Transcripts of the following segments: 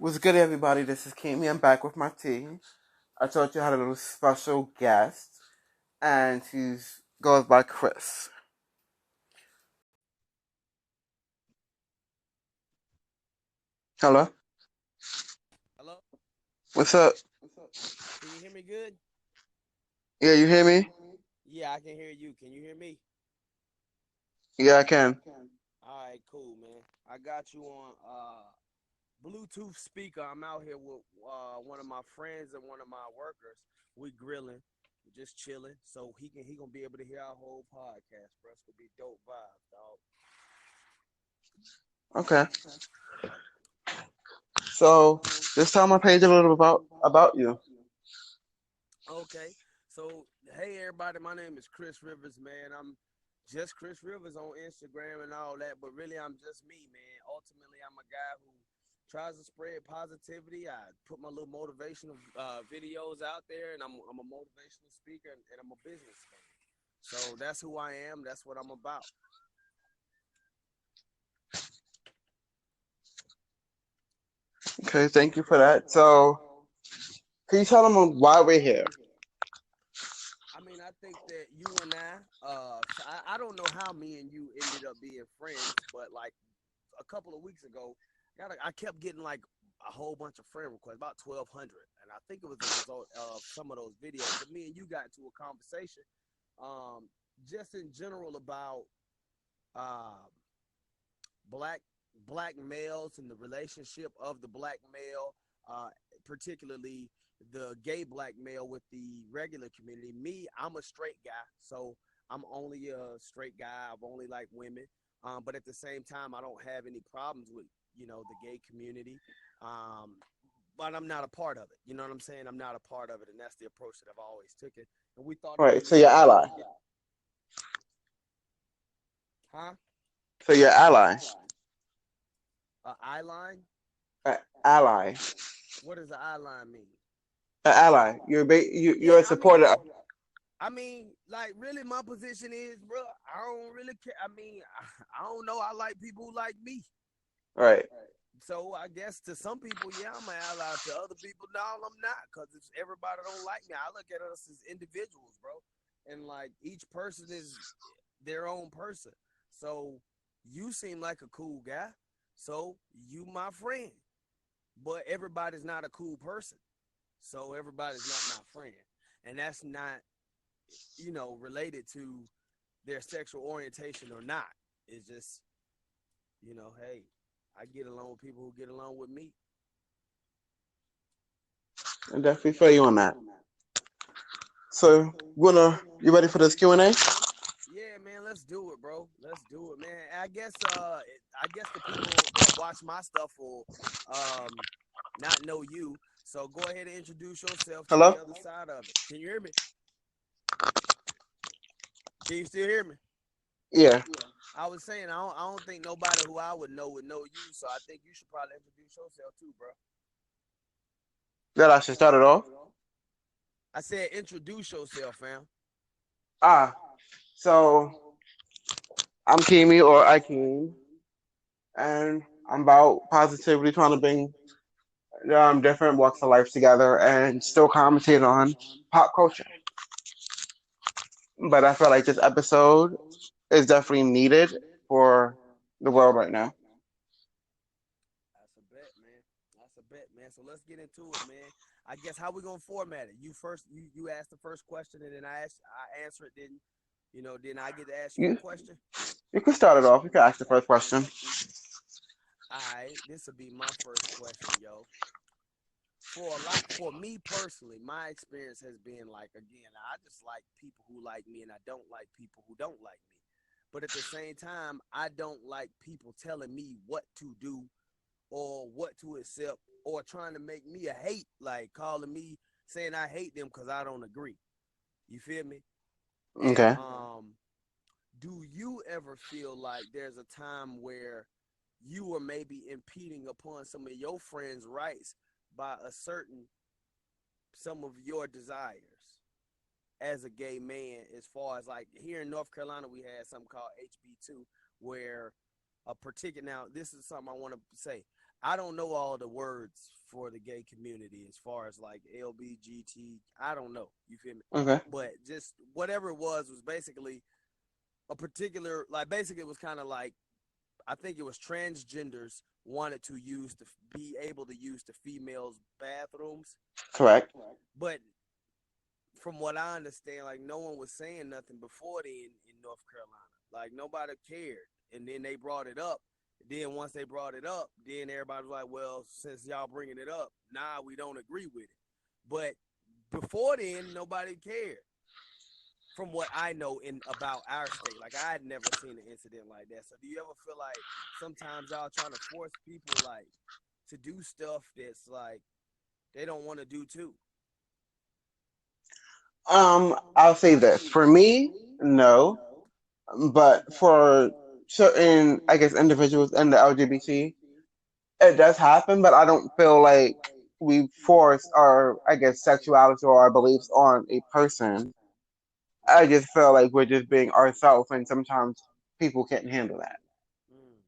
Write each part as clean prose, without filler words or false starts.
What's good, everybody? This is Kimmy. I'm back with my team. I told you I had a little special guest, and he goes by Chris. Hello? Hello? What's up? Can you hear me good? Yeah, you hear me? Yeah, I can hear you. Can you hear me? Yeah, I can. All right, cool, man. I got you on Bluetooth speaker. I'm out here with one of my friends and one of my workers. We grilling, just chilling, so he gonna be able to hear our whole podcast, bro. It's gonna be dope vibes, dog. Okay. So, this time I page a little about you. Okay, so hey everybody, my name is Chris Rivers, man. I'm just Chris Rivers on Instagram and all that, but really I'm just me, man. Ultimately, I'm a guy who tries to spread positivity. I put my little motivational videos out there, and I'm a motivational speaker, and I'm a businessman. So that's who I am. That's what I'm about. Okay, thank you for that. So, can you tell them why we're here? I mean, I think that you and I don't know how me and you ended up being friends, but like a couple of weeks ago, I kept getting like a whole bunch of friend requests, about 1,200, and I think it was a result of some of those videos. But me and you got into a conversation, um, just in general about uh, black black males and the relationship of the black male, uh, particularly the gay black male with the regular community. Me, I'm a straight guy, so I'm only a straight guy. I've only like women, but at the same time, I don't have any problems with the gay community. Um, but I'm not a part of it. You know what I'm saying? I'm not a part of it, and that's the approach that I've always taken. And we thought All it'd right, be so you're dope to ally. get, huh? So you're ally. Eye line. Ally. What does the eye line mean? Ally. You're Yeah, a supporter. I mean, like, really, my position is, bro, I don't really care. I mean, I don't know. I like people who like me. Right. So I guess to some people, yeah, I'm an ally. To other people, no, I'm not. Because if everybody don't like me, I look at us as individuals, bro. And like each person is their own person. So you seem like a cool guy. So you my friend. But everybody's not a cool person. So everybody's not my friend. And that's not related to their sexual orientation or not. It's just, hey, I get along with people who get along with me. I definitely feel you on that. So, you ready for this Q&A? Yeah, man, let's do it, bro. Let's do it, man. I guess the people that watch my stuff will um not know you. So go ahead and introduce yourself to the Hello? other side of it. Can you hear me? Can you still hear me? Yeah. I was saying I don't think nobody who I would know you, so I think you should probably introduce yourself too, bro. That I should start it off. I said introduce yourself, fam. Ah, so I'm Kimi or Akeem, and I'm about positively trying to bring different walks of life together and still commentate on pop culture. But I feel like this episode is definitely needed for the world right now. That's a bet, man. That's a bet, man. So let's get into it, man. I guess how we gonna format it? You first, you ask the first question, and then I answer it. Then I get to ask you a You question. you can start it off. You can ask the first question. All right, this will be my first question, yo. For me personally, my experience has been like, again, I just like people who like me, and I don't like people who don't like me. But at the same time, I don't like people telling me what to do or what to accept or trying to make me a hate, like calling me saying I hate them because I don't agree. You feel me? And Okay. do you ever feel like there's a time where you were maybe impeding upon some of your friends' rights by asserting some of your desires as a gay man? As far as like here in North Carolina, we had something called HB2, where a particular, now this is something I want to say. I don't know all the words for the gay community as far as like LBGT. I don't know. You feel me? Okay. But just whatever it was basically a particular, like, basically it was kind of like, I think it was transgenders wanted to use to be able to use the females' bathrooms, Correct. but from what I understand, like no one was saying nothing before then in North Carolina. Like nobody cared, and then they brought it up. Then once they brought it up, then everybody was like, "Well, since y'all bringing it up, nah, we don't agree with it." But before then, nobody cared. From what I know in about our state, like I had never seen an incident like that. So, do you ever feel like sometimes y'all trying to force people like to do stuff that's like they don't want to do too? I'll say this. For me, no. But for certain, I guess, individuals in the LGBT, it does happen, but I don't feel like we force our, I guess, sexuality or our beliefs on a person. I just feel like we're just being ourselves, and sometimes people can't handle that. Mm,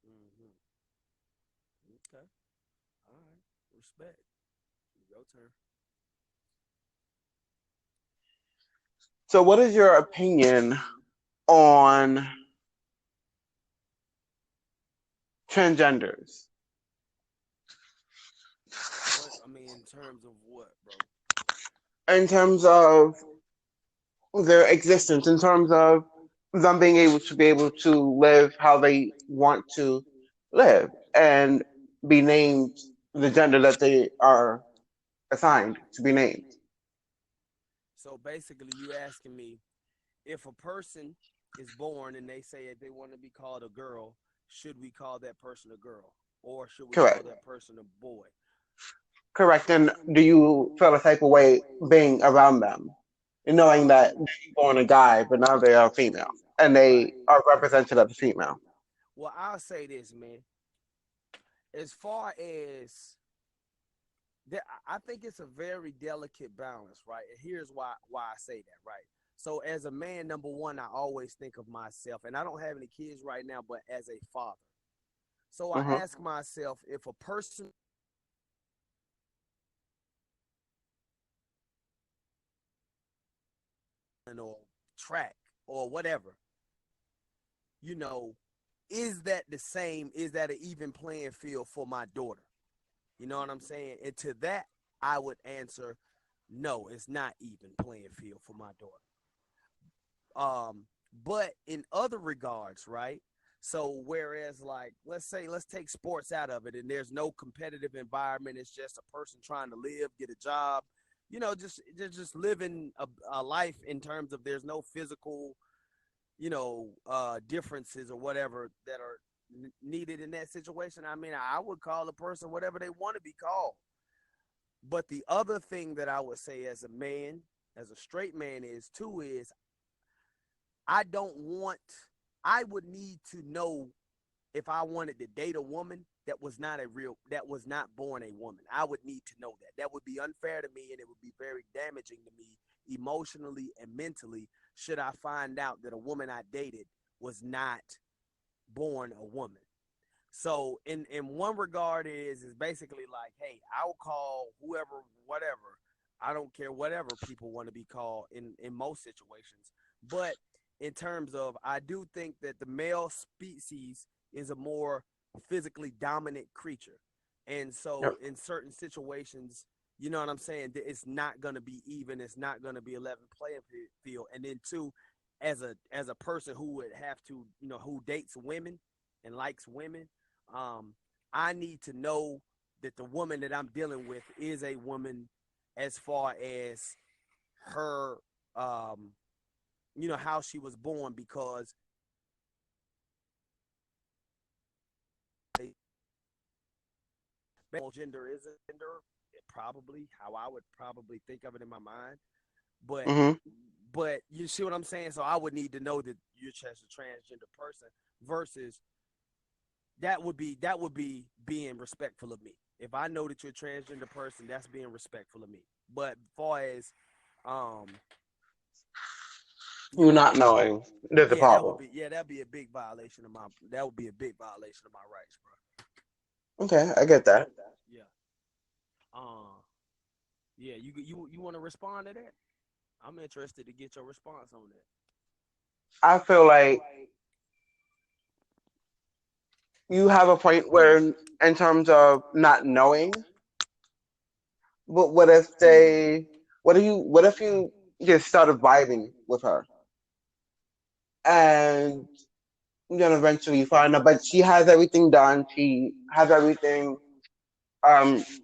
mm-hmm. Okay. All right. Respect. Your turn. So, what is your opinion on transgenders What I mean in terms of what, bro? in terms of their existence, in terms of them being able to live how they want to live and be named the gender that they are assigned to be named? So basically, you asking me if a person is born and they say if they want to be called a girl, should we call that person a girl, or should we call Correct. that person a boy? Correct. And do you feel a type of way being around them, and knowing Um, that they were born a guy, but now they are female, and they right. are represented as a female? Well, I'll say this, man. As far as that, I think it's a very delicate balance, right? And here's why I say that, right? So as a man, number one, I always think of myself, and I don't have any kids right now, but as a father. So I Hmm. ask myself if a person or track or whatever, you know, is that the same? Is that an even playing field for my daughter? You know what I'm saying? And to that, I would answer, no, it's not even playing field for my daughter. But in other regards, right? So whereas like let's take sports out of it and there's no competitive environment, it's just a person trying to live, get a job, just living a life in terms of there's no physical, differences or whatever that are needed in that situation. I mean, I would call a person whatever they want to be called. But the other thing that I would say as a man, as a straight man is too is I don't want I would need to know if I wanted to date a woman that was not born a woman. I would need to know that. That would be unfair to me and it would be very damaging to me emotionally and mentally should I find out that a woman I dated was not born a woman. So in one regard is basically like, hey, I'll call whoever, whatever. I don't care whatever people want to be called in most situations. But in terms of, I do think that the male species is a more physically dominant creature, and so Yep. in certain situations, you know what I'm saying, it's not going to be even. It's not going to be 11 playing field. And then two, as a person who would have to, who dates women and likes women, um, I need to know that the woman that I'm dealing with is a woman as far as her, um, how she was born, because gender is a gender, probably how I would probably think of it in my mind. But Hmm. you see what I'm saying? So I would need to know that you're just a transgender person versus that would be being respectful of me. If I know that you're a transgender person, that's being respectful of me. But as far as um, you You know, not knowing there's a yeah, problem. that'd be a big violation of my rights, bro. Okay, I get that. Yeah. Uh, yeah. You want to respond to that? I'm interested to get your response on that. I feel like you have a point where, in terms of not knowing, but what if you just started vibing with her, and then eventually you find out, but she has everything done. She has everything.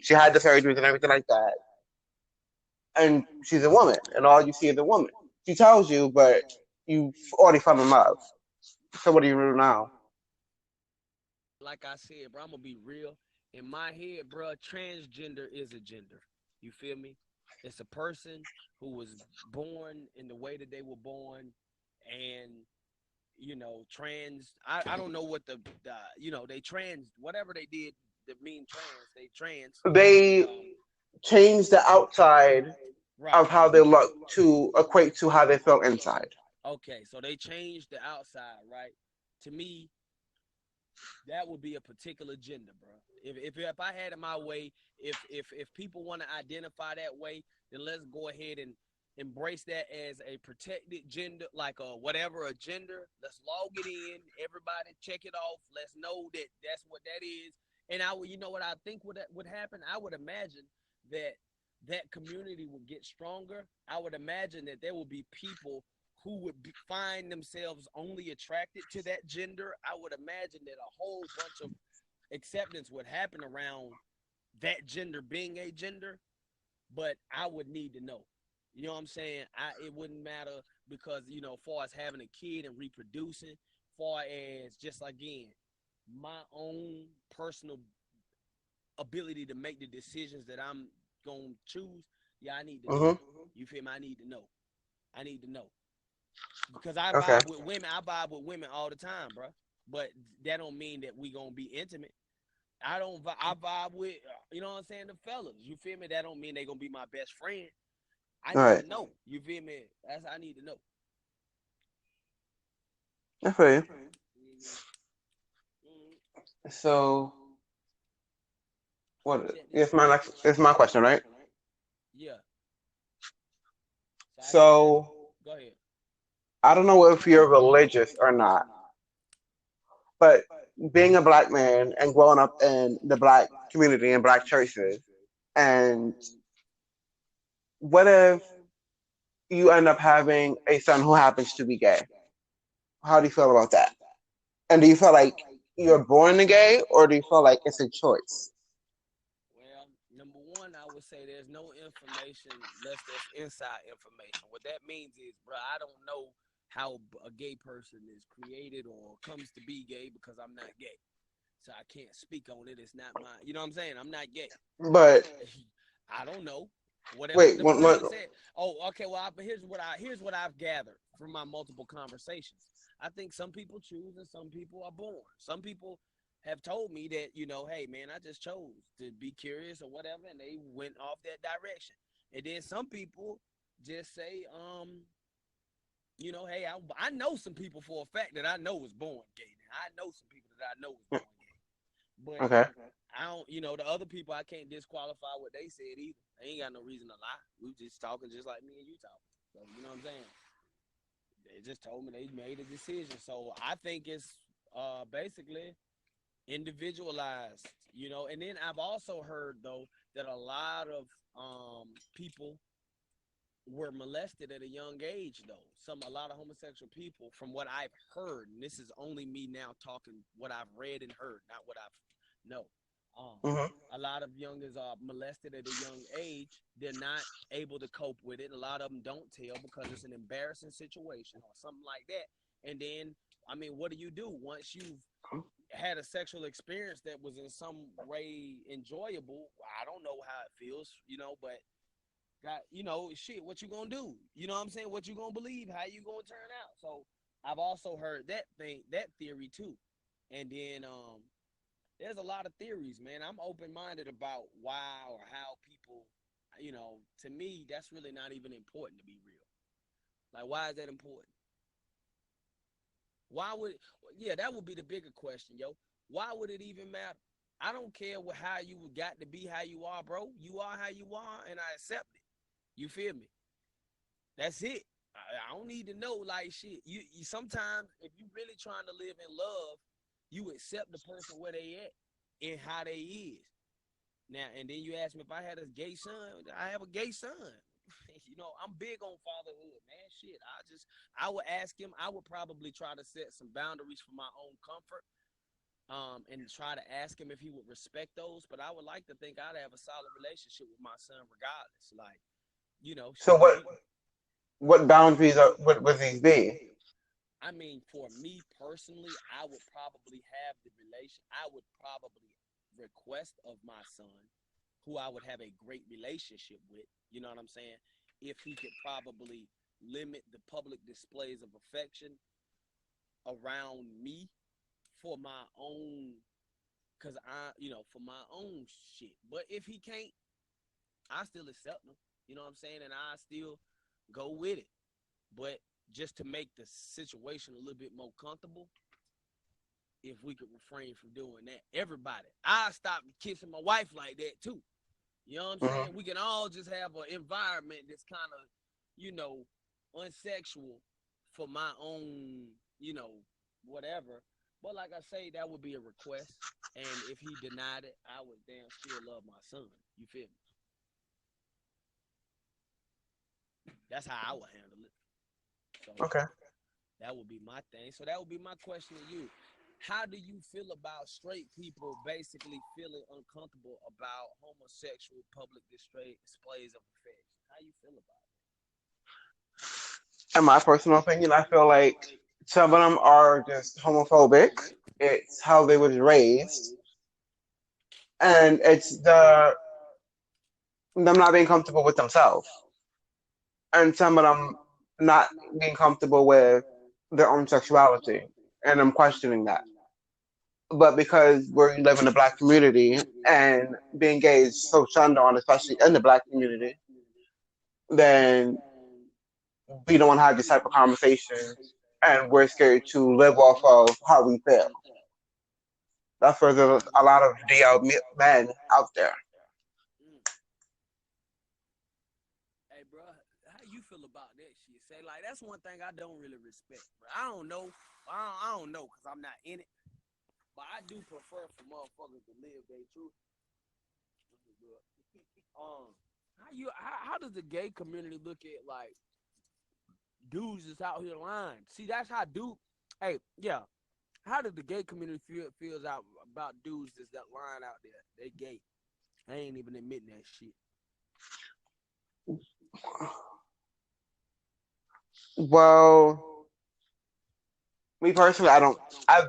She had the surgeries and everything like that, and she's a woman, and all you see is a woman. She tells you, but you already fell in love. So what do you do now? Like I said, bro, I'm gonna be real. In my head, bro, transgender is a gender. You feel me? It's a person who was born in the way that they were born, and trans. I don't know what the they trans whatever they did that mean trans. They trans, and They change the outside right. of how they look to equate to how they feel inside. Okay, so they changed the outside, right? To me, that would be a particular gender, bro. If I had it my way, if people want to identify that way, then let's go ahead and embrace that as a protected gender, like a whatever a gender. Let's log it in. Everybody check it off. Let's know that that's what that is. And I would, you know what I think would happen? I would imagine that that community would get stronger. I would imagine that there will be people who would find themselves only attracted to that gender. I would imagine that a whole bunch of acceptance would happen around that gender being a gender, but I would need to know. You know what I'm saying? It wouldn't matter because, far as having a kid and reproducing, far as just again, my own personal ability to make the decisions that I'm gonna choose, yeah, I need to know. Hmm. You feel me? I need to know. I need to know. Because I Okay. vibe with women. I vibe with women all the time, bro. But that don't mean that we gonna be intimate. I don't. I vibe with you know what I'm saying, the fellas. You feel me? That don't mean they gonna be my best friend. I All need right. to know. You feel me? That's I need to know. I feel you. Mm-hmm. Mm-hmm. So So what? check this It's out. my next. It's my question, right? Yeah. So I guess that's. So Go ahead. I don't know if you're religious or not, but being a black man and growing up in the black community and black churches, and what if you end up having a son who happens to be gay? How do you feel about that? And do you feel like you're born gay, or do you feel like it's a choice? Well, number one, I would say there's no information unless there's inside information. What that means is, bro, I don't know how a gay person is created or comes to be gay because I'm not gay. So I can't speak on it. It's not my, you know what I'm saying? I'm not gay. But I don't know. Whatever wait, the what? person said. Oh, okay. Well, here's what I've gathered from my multiple conversations. I think some people choose and some people are born. Some people have told me that hey man, I just chose to be curious or whatever, and they went off that direction. And then some people just say, hey, I know some people for a fact that I know was born gay. Now, I know some people that I know was born gay. But Okay. I don't, the other people I can't disqualify what they said either. They ain't got no reason to lie. We just talking just like me and you talking. So you know what I'm saying? They just told me they made a decision. So I think it's basically individualized, And then I've also heard though that a lot of people were molested at a young age though. A lot of homosexual people, from what I've heard, and this is only me now talking what I've read and heard, not what I've no. Um, Hmm. a lot of youngers are molested at a young age. They're not able to cope with it. A lot of them don't tell because it's an embarrassing situation or something like that. And then, I mean, what do you do once you've had a sexual experience that was in some way enjoyable? I don't know how it feels, but got shit, what you gonna do? You know what I'm saying? What you gonna believe? How you gonna turn out? So I've also heard that theory too. And then there's a lot of theories, man. I'm open minded about why or how people, to me, that's really not even important to be real. Like, why is that important? Why would, yeah, that would be the bigger question, yo. Why would it even matter? I don't care how you got to be how you are, bro. You are how you are, and I accept it. You feel me? That's it. I don't need to know like shit. You sometimes if you really trying to live in love, you accept the person where they at and how they is. Now and then you ask me if I had a gay son. I have a gay son. I'm big on fatherhood, man. Shit. I would ask him. I would probably try to set some boundaries for my own comfort. And try to ask him if he would respect those. But I would like to think I'd have a solid relationship with my son regardless. Like, So shit. what boundaries would these be? I mean, for me personally, I would probably have the relation. I would probably request of my son, who I would have a great relationship with. You know what I'm saying? If he could probably limit the public displays of affection around me for my own, cause for my own shit. But if he can't, I still accept him. You know what I'm saying? And I still go with it. But just to make the situation a little bit more comfortable, if we could refrain from doing that, everybody, I stop kissing my wife like that too. You know what I'm saying? We can all just have an environment that's kind of, unsexual for my own, whatever. But like I say, that would be a request. And if he denied it, I would damn still love my son. You feel me? That's how I would handle it. So Okay. that would be my thing. So that would be my question to you. How do you feel about straight people basically feeling uncomfortable about homosexual public displays of affection? How you feel about In my personal opinion, I feel like some of them are just homophobic. It's how they was raised, and it's them not being comfortable with themselves, and some of them not being comfortable with their own sexuality, and I'm questioning that. But because we live in the black community and being gay is so shunned on, especially in the black community, then we don't want to have this type of conversation, and we're scared to live off of how we feel. That's where there's a lot of DL men out there. it? Hey, bro, how you feel about that shit? Say like that's one thing I don't really respect, bro. I don't know. I don't know because I'm not in it, but I do prefer for motherfuckers to live their truth. How does the gay community look at like dudes is out here lying? See, that's how dude. Hey, yeah. How does the gay community feels out about dudes that's that lying out there? They gay. I ain't even admitting that shit. Well, me personally, I don't. I've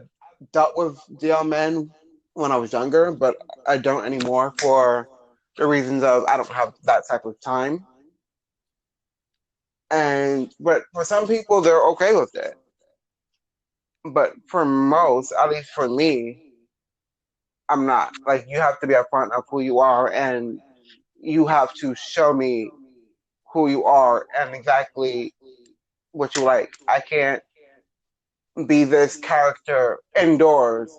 dealt with DL men when I was younger, but I don't anymore for the reasons of I don't have that type of time. And but for some people, they're okay with it. But for most, at least for me, I'm not. Like you have to be upfront of who you are, and you have to show me who you are and exactly what you like. I can't be this character indoors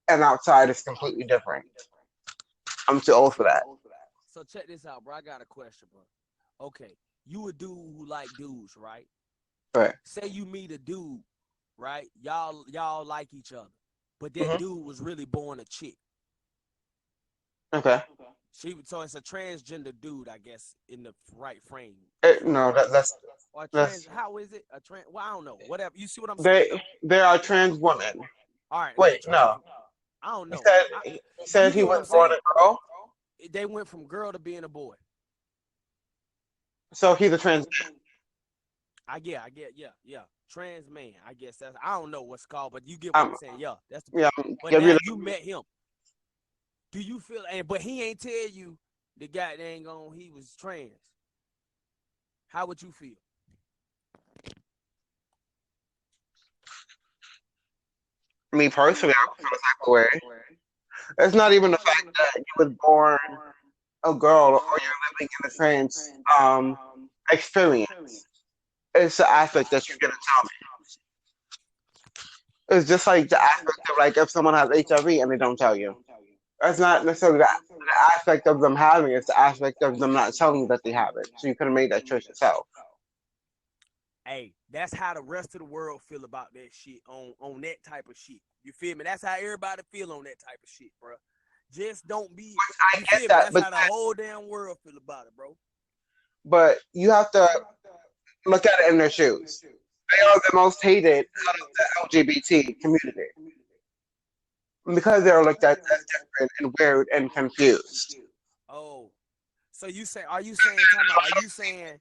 and outside is completely different. I'm too old for So that. so check this out, bro. I got a question, bro. Okay, you a dude who like dudes, right? Right. Say you meet a dude, right? Y'all like each other, but that Hmm. dude was really born a chick. Okay. So it's a transgender dude, I guess, in the right frame. No, Or a trans. that's How is it a trans? Well, I don't know. Whatever. You see what I'm saying, they though. they are trans women. All right, they're Wait, trans. no. I don't He know. said he You said he get what was I'm born saying? a girl, They went from girl to being a boy. so he's a trans. Yeah. Trans man. I guess that's. I don't know what's called, but you get what I'm Um, saying. Yeah, that's the. yeah, But give now you you met him. Do you feel? And but he ain't tell you the guy that ain't gonna. He was trans. How would you feel? me personally. I would feel the type of way. It's not even the fact that you was born a girl or you're living in a trans experience. It's the aspect that you're gonna tell me. It's just like the aspect of like if someone has HIV and they don't tell you. That's not necessarily the aspect of them having it, it's the aspect of them not telling you that they have it. So you could have made that choice yourself. Hey, that's how the rest of the world feel about that shit on that type of shit. You feel me? That's how everybody feel on that type of shit, bro. Just don't be. I You get feel me? that, That's how the whole damn world feel about it, bro. but you have to look at it in their shoes. They are the most hated out of the LGBT community because they're looked at as different and weird and confused. Oh, so are you saying, talking about, are you saying,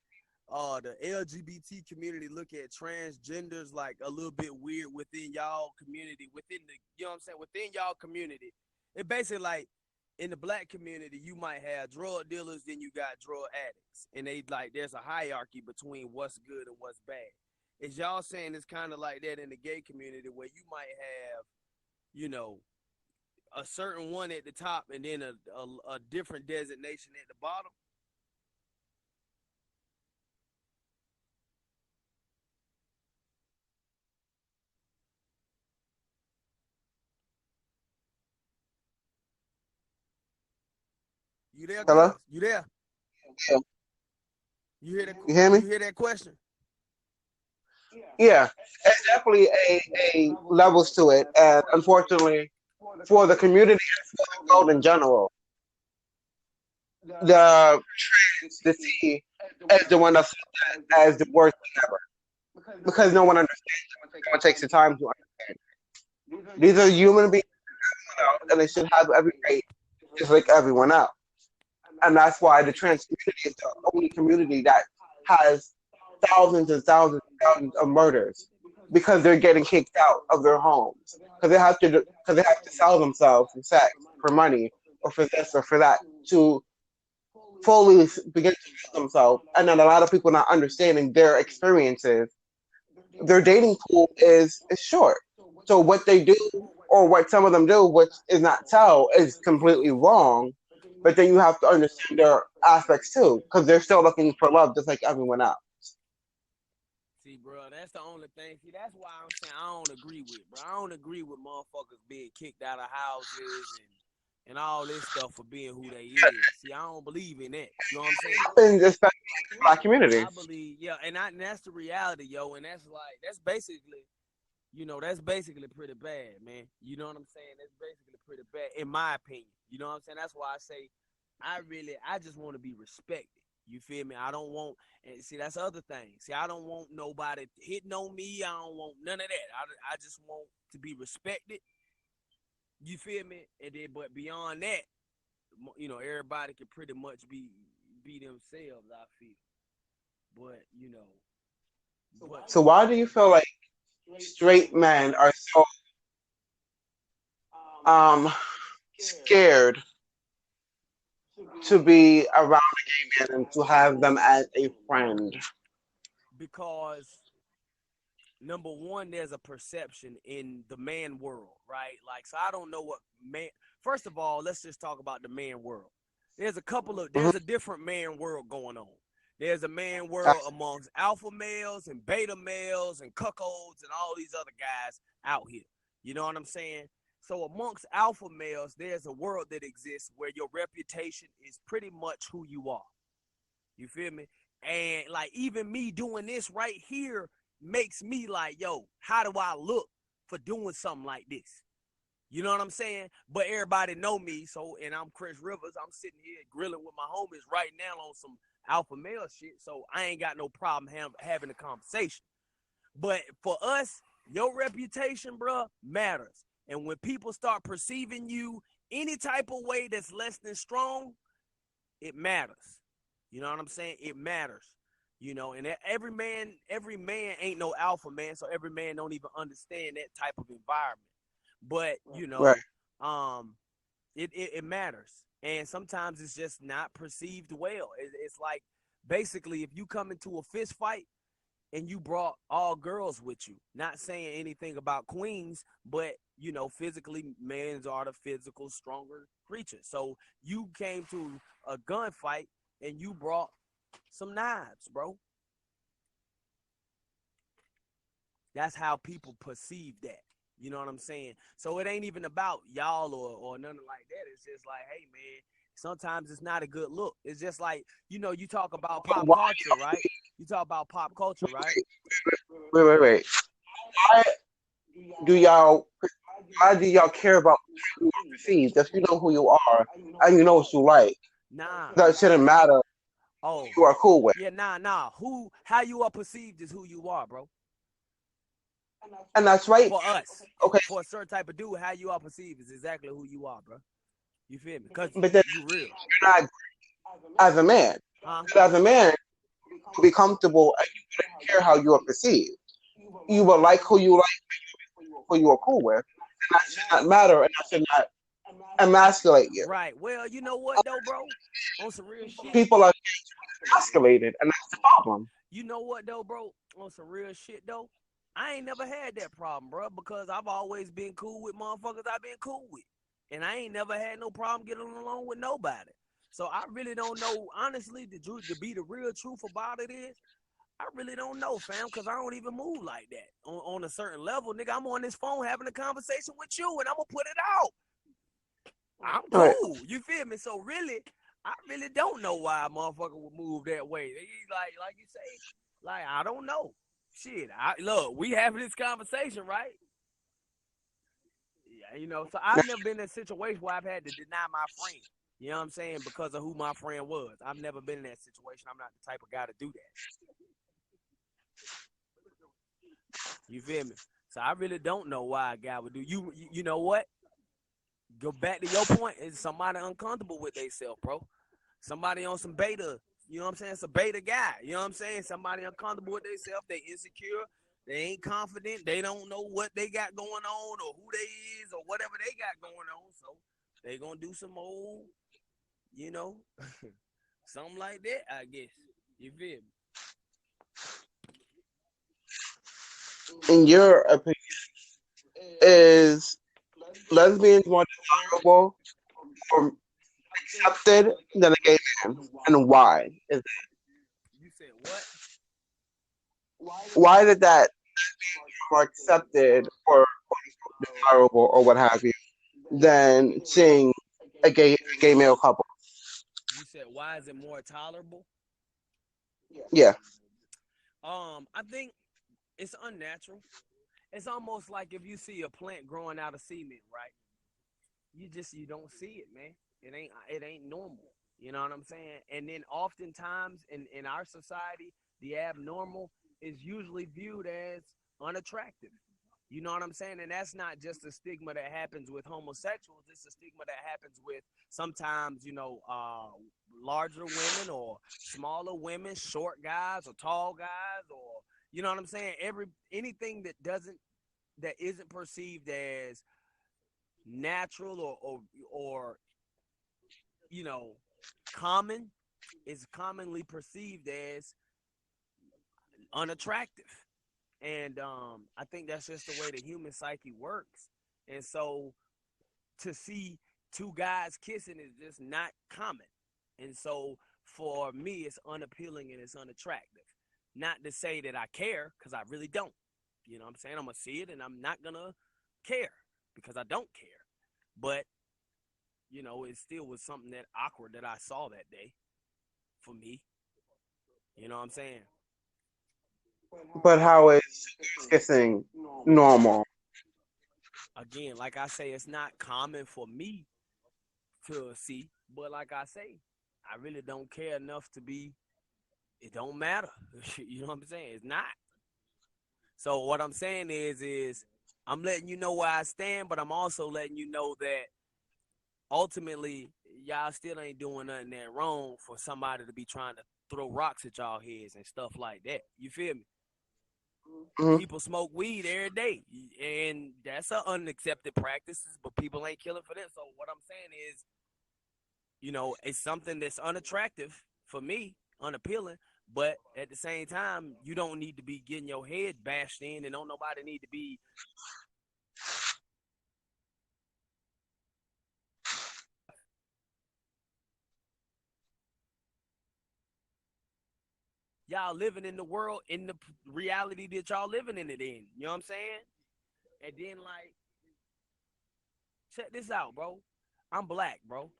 the LGBT community look at transgenders like a little bit weird within y'all community, within the, you know what I'm saying, within y'all community? It basically like in the black community, you might have drug dealers, then you got drug addicts, and they like there's a hierarchy between what's good and what's bad. Is y'all saying it's kind of like that in the gay community where you might have, you know, a certain one at the top and then a different designation at the bottom? You there, Hello? cuz? You there? Yeah. You hear that? You hear me? You hear that question? Yeah. It's definitely a levels to it. And unfortunately, for the community and for the world in general, the the T is the one that's looked at as the worst thing ever because no one understands it. No one takes the time to understand. These are human beings and they should have every right just like everyone else. And that's why the trans community is the only community that has thousands and thousands and thousands of murders because they're getting kicked out of their homes because they have to sell themselves for sex, for money, or for this or for that to fully begin to build themselves. And then a lot of people not understanding their experiences, their dating pool is short. So what they do or what some of them do, which is not tell, is completely wrong. But then you have to understand their aspects too, because they're still looking for love just like everyone else. See, bro, that's the only thing. See, that's why I'm saying I don't agree with, bro. I don't agree with motherfuckers being kicked out of houses and all this stuff for being who they is. See, I don't believe in that. You know what I'm saying? And especially in the black community. I believe, yeah, and that's the reality, yo, and that's like that's basically, that's basically pretty bad, man. You know what I'm saying? That's basically pretty bad, in my opinion. You know what I'm saying? That's why I say I just want to be respected. You feel me? I don't want, and see, that's the other thing. See, I don't want nobody hitting on me. I don't want none of that. I just want to be respected. You feel me? And then, but beyond that, everybody can pretty much be themselves. I feel, but So why do you feel like straight men are so um scared to be around a gay man and to have them as a friend? because number one, there's a perception in the man world, right? Like, so I don't know what man. First of all, let's just talk about the man world. Mm-hmm. There's a different man world going on. There's a man world amongst alpha males and beta males and cuckolds and all these other guys out here. You know what I'm saying? So amongst alpha males, there's a world that exists where your reputation is pretty much who you are. You feel me? And like even me doing this right here makes me like, yo, how do I look for doing something like this? You know what I'm saying? But everybody know me, so and I'm Chris Rivers. I'm sitting here grilling with my homies right now on some alpha male shit, so I ain't got no problem having a conversation. But for us, your reputation, bro, matters. And when people start perceiving you any type of way that's less than strong, it matters. You know what I'm saying? It matters. And every man ain't no alpha man, so every man don't even understand that type of environment. But Right. it matters, and sometimes it's just not perceived well. It's like basically if you come into a fist fight and you brought all girls with you, not saying anything about queens, but physically, men's are the physical stronger creatures. So you came to a gunfight and you brought some knives, bro. That's how people perceive that. You know what I'm saying? So it ain't even about y'all or nothing like that. It's just like, hey man, sometimes it's not a good look. It's just like, you talk about But pop why, culture, right? You talk about pop culture, right? wait. Why do y'all why do y'all care about how you are perceived? If you know who you are and you know what you like, Nah. that shouldn't matter Oh. who you are cool with. Yeah, nah. How you are perceived is who you are, bro. And that's right. For us, Okay, for a certain type of dude, how you are perceived is exactly who you are, bro. You feel me? Cause but then you real, you're not as a man. huh? But as a man, to be comfortable and you wouldn't care how you are perceived. You will like who you like, who you are cool with. And that should not matter and that should not emasculate you. Right. Well, you know what though, bro? On some real shit. People are emasculated and that's the problem. You know what though, bro? On some real shit though. I ain't never had that problem, bro, because I've always been cool with motherfuckers I've been cool with. And I ain't never had no problem getting along with nobody. So I really don't know, honestly, to be the real truth about it is, I really don't know, fam, because I don't even move like that. On a certain level, nigga, I'm on this phone having a conversation with you and I'm going to put it out. I'm Right. cool. You feel me? So really, I really don't know why a motherfucker would move that way. He's like you say, like, I don't know. Shit, look, we having this conversation, right? Yeah, so I've never been in a situation where I've had to deny my friend. You know what I'm saying? Because of who my friend was. I've never been in that situation. I'm not the type of guy to do that. You feel me? So I really don't know why a guy would do. You know what? Go back to your point. Is somebody uncomfortable with themselves, bro? Somebody on some beta. You know what I'm saying? It's a beta guy. You know what I'm saying? Somebody uncomfortable with themselves. They insecure. They ain't confident. They don't know what they got going on or who they is or whatever they got going on. So they gonna do some old, you know, something like that. I guess. You feel me? In your opinion, is lesbians more desirable or accepted than a gay man? And why? You said what? Why did that more accepted or desirable or what have you than seeing a gay male couple? You said why is it more tolerable? Yeah. I think it's unnatural. It's almost like if you see a plant growing out of cement, right? You don't see it, man. It ain't normal. You know what I'm saying? And then oftentimes in our society, the abnormal is usually viewed as unattractive. You know what I'm saying? And that's not just a stigma that happens with homosexuals. It's a stigma that happens with sometimes, larger women or smaller women, short guys or tall guys, or you know what I'm saying? Anything that isn't perceived as natural or you know common is commonly perceived as unattractive. And I think that's just the way the human psyche works. And so to see two guys kissing is just not common. And so for me, it's unappealing and it's unattractive. Not to say that I care, because I really don't. You know what I'm saying? I'm going to see it and I'm not going to care because I don't care. But, it still was something that awkward that I saw that day for me. You know what I'm saying? But how is kissing normal? Again, like I say, it's not common for me to see, but like I say, I really don't care enough to be. It don't matter. You know what I'm saying? It's not. So what I'm saying is I'm letting you know where I stand, but I'm also letting you know that ultimately y'all still ain't doing nothing that wrong for somebody to be trying to throw rocks at y'all heads and stuff like that. You feel me? Hmm. People smoke weed every day, and that's an unaccepted practice, but people ain't killing for that. So what I'm saying is, it's something that's unattractive for me, unappealing, but at the same time, you don't need to be getting your head bashed in, and don't nobody need to be y'all living in the world in the reality that y'all living in it in. You know what I'm saying? And then like, check this out, bro. I'm black, bro.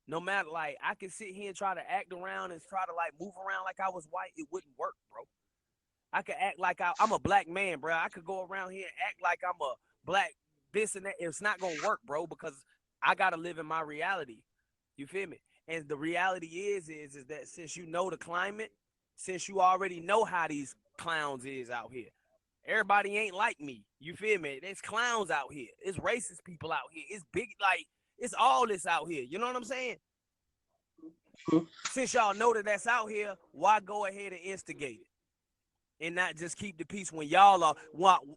No matter like, I can sit here and try to act around and try to like move around like I was white. It wouldn't work, bro. I could act like I'm a black man, bro. I could go around here and act like I'm a black this and that. It's not gonna work, bro, because I gotta live in my reality. You feel me? And the reality is that since you know the climate, since you already know how these clowns is out here, everybody ain't like me. You feel me? There's clowns out here. It's racist people out here. It's big, like it's all this out here. You know what I'm saying? Since y'all know that that's out here, why go ahead and instigate it? And not just keep the peace when y'all are,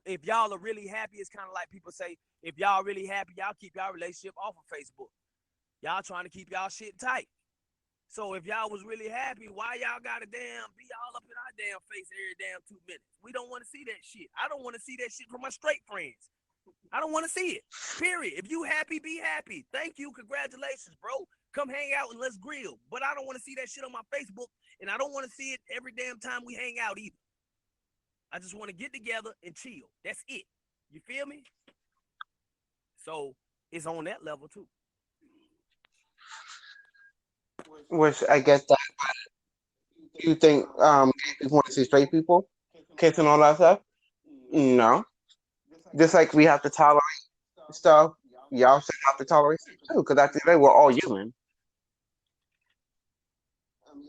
if y'all are really happy, it's kind of like people say, if y'all really happy, y'all keep y'all relationship off of Facebook. Y'all trying to keep y'all shit tight. So if y'all was really happy, why y'all gotta damn be all up in our damn face every damn 2 minutes? We don't want to see that shit. I don't want to see that shit from my straight friends. I don't want to see it. Period. If you happy, be happy. Thank you. Congratulations, bro. Come hang out and let's grill. But I don't want to see that shit on my Facebook, and I don't want to see it every damn time we hang out either. I just want to get together and chill. That's it. You feel me? So it's on that level too. Which I get that you think gay people want to see straight people kiss and all that stuff. No, just like we have to tolerate stuff, y'all should have to tolerate it too. Because at the end of the day, we're all human,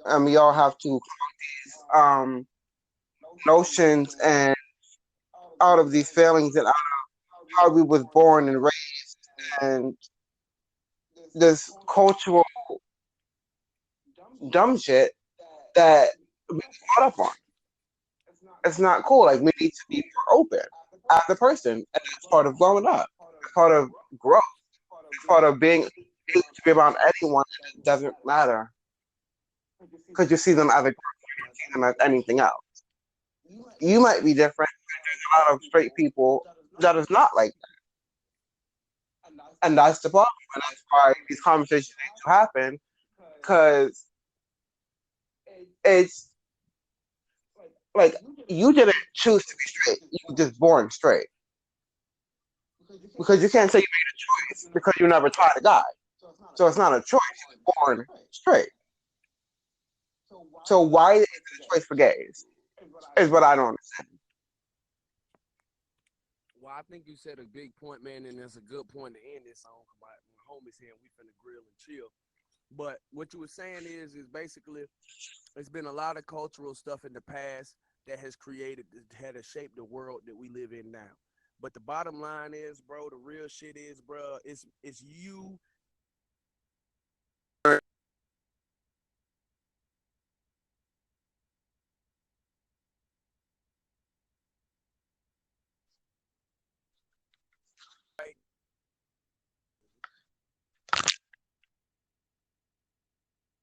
and we all have to um notions and out of these feelings and out of how we was born and raised and this cultural dumb shit that we caught up on. It's not cool. Like we need to be more open as a person, and that's part of growing up. It's part of growth. It's part of being able to be around anyone. And it doesn't matter because you see them as a group, you don't see them as anything else. You might be different. There's a lot of straight people that is not like that, and that's the problem. And that's why these conversations need to happen because it's like you didn't choose to be straight. You were just born straight because you can't say you made a choice because you never tried a guy. So it's not a choice. You were born straight. So why is it a choice for gays? Is what I don't understand. Well, I think you said a big point, man, and that's a good point to end this on. My homies here, and we finna grill and chill. But what you were saying is basically it's been a lot of cultural stuff in the past that has created, that has shaped the world that we live in now. But the bottom line is, bro, the real shit is, bro, it's you. Right?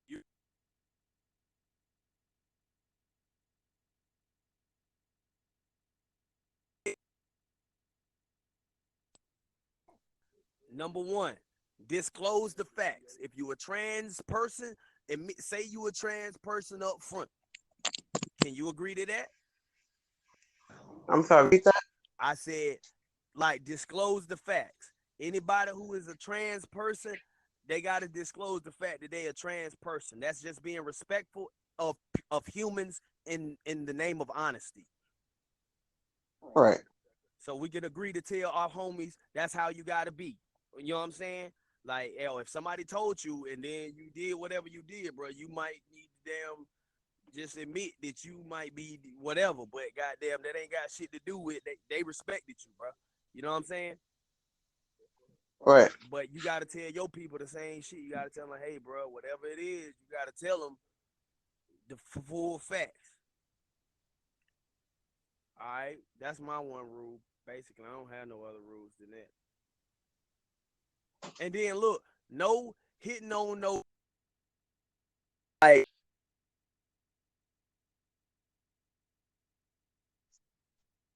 You, number one, disclose the facts. If you a trans person, admit, say you a trans person up front. Can you agree to that? I'm sorry. Repeat that. I said, like, disclose the facts. Anybody who is a trans person, they got to disclose the fact that they a trans person. That's just being respectful of humans in the name of honesty. Right. So we can agree to tell our homies that's how you got to be. You know what I'm saying? Like, hell, if somebody told you and then you did whatever you did, bro, you might need to damn just admit that you might be whatever, but goddamn, that ain't got shit to do with they respected you, bro. You know what I'm saying? Right. But you gotta tell your people the same shit. You gotta tell them, hey, bro, whatever it is, you gotta tell them the full facts. All right, that's my one rule. Basically, I don't have no other rules than that. And then look, no hitting on no like,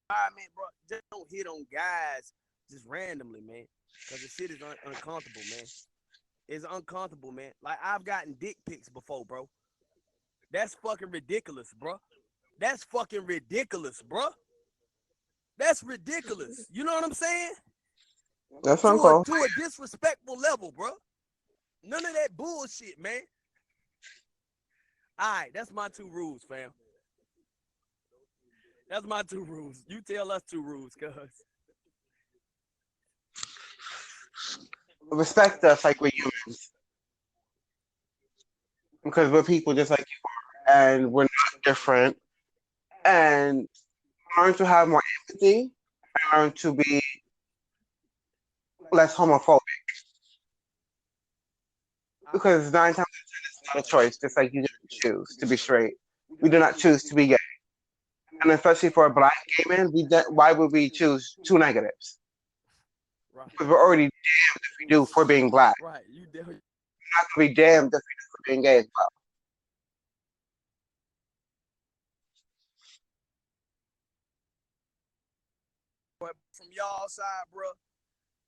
I mean, bro, just don't hit on guys just randomly, man, because the shit is uncomfortable, man. It's uncomfortable, man. Like I've gotten dick pics before, bro. That's fucking ridiculous, bro. That's fucking ridiculous, bro. That's ridiculous. You know what I'm saying? That's To a uncle. to a disrespectful level, bro. None of that bullshit, man. All right, that's my two rules, fam. That's my two rules. You tell us two rules, cuz. Respect us like we're humans, because we're people just like you, and we're not different. And learn to have more empathy, and learn to be less homophobic. Because nine times out of ten, it's not a choice, just like you didn't choose to be straight. We do not choose to be gay. And especially for a black gay man, why would we choose two negatives? Right. Because we're already damned if we do for being black. Right. You definitely. We're not going to be damned if we do for being gay as well. But from y'all side, bro,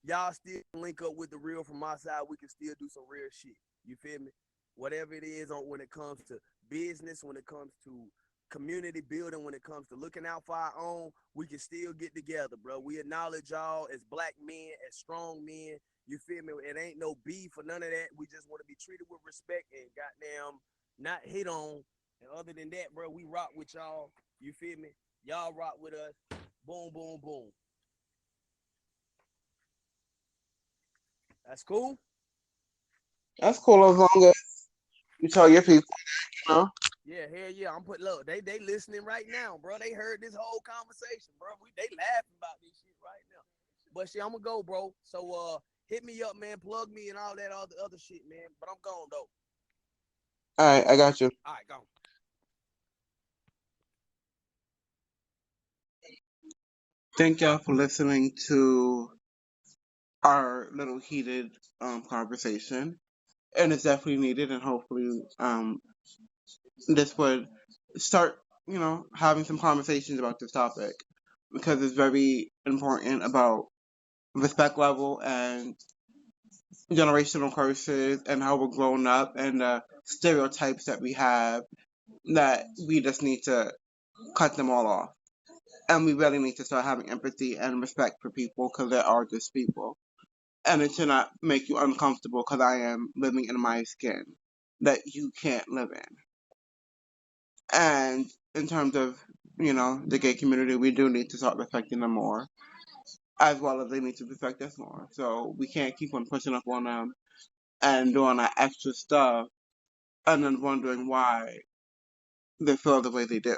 y'all still link up with the real from my side. We can still do some real shit. You feel me? Whatever it is on when it comes to business, when it comes to community building, when it comes to looking out for our own, we can still get together, bro. We acknowledge y'all as black men, as strong men. You feel me? It ain't no beef or none of that. We just want to be treated with respect and goddamn not hit on. And other than that, bro, we rock with y'all. You feel me? Y'all rock with us. Boom, boom, boom. That's cool. That's cool as long as you tell your people, you know. Yeah, hell yeah. I'm put look, they listening right now, bro. They heard this whole conversation, bro. They laughing about this shit right now. But shit, I'm gonna go, bro. So hit me up, man. Plug me and all that other shit, man. But I'm gone though. All right, I got you. All right, go. Thank y'all for listening to our little heated conversation. And it's definitely needed, and hopefully this would start, having some conversations about this topic, because it's very important about respect level and generational curses and how we're grown up and stereotypes that we have, that we just need to cut them all off. And we really need to start having empathy and respect for people, because they are just people. And it should not make you uncomfortable because I am living in my skin that you can't live in. And in terms of, the gay community, we do need to start respecting them more, as well as they need to respect us more. So we can't keep on pushing up on them and doing that extra stuff and then wondering why they feel the way they do.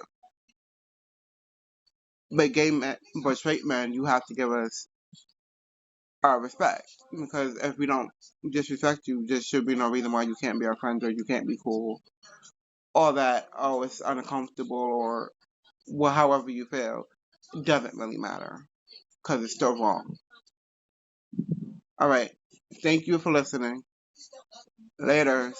But but straight men, you have to give us our respect, because if we don't disrespect you, there should be no reason why you can't be our friends or you can't be cool. All that, oh, it's uncomfortable, or well, however you feel, doesn't really matter, because it's still wrong. All right. Thank you for listening. Laters.